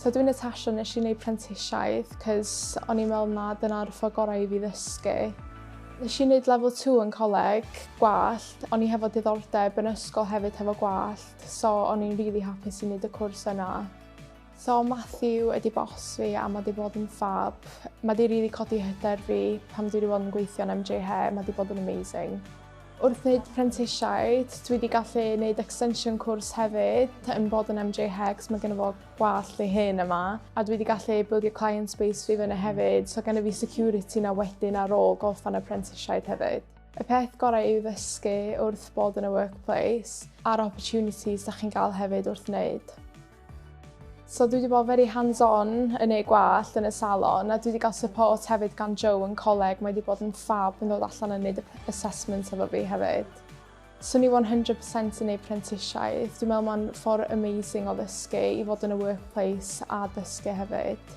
So dwi'n Natasha, nes i wneud prentisiaid, cos o'n i'n meddwl na dyna'r ffordd gorau i fi ddysgu. Nes i wneud level 2 yn coleg, Gwallt. O'n i hefo diddordeb yn ysgol hefyd hefo Gwallt, so o'n i'n really hapus i wneud y cwrs yna. So Matthew ydi boss fi a mae wedi bod yn fab. Mae wedi rili codi hyder fi pam dwi wedi bod yn gweithio yn MJH, mae wedi bod yn amazing. Wrth wneud prentisiaid, dwi wedi gallu wneud extension cwrs hefyd yn bod yn MJH, cos mae gen i fo gwallt ei hyn yma. A dwi wedi gallu buildio client space fi fyny hefyd, so gen i fi security na wedyn ar ôl gorffen y prentisiaid hefyd. Y peth gorau i'w ddysgu wrth bod yn y workplace a'r opportunities da chi'n cael hefyd wrth wneud. So dwi wedi bod very hands-on yn ei gwallt yn y salon a dwi wedi cael support hefyd gan Joe yn coleg. Mae wedi bod yn fab yn dod allan yn wneud assessment efo fi hefyd. So ni 100% yn ei prentisiaid. Dwi'n meddwl mae'n ffordd amazing o ddysgu i fod yn y workplace a dysgu hefyd.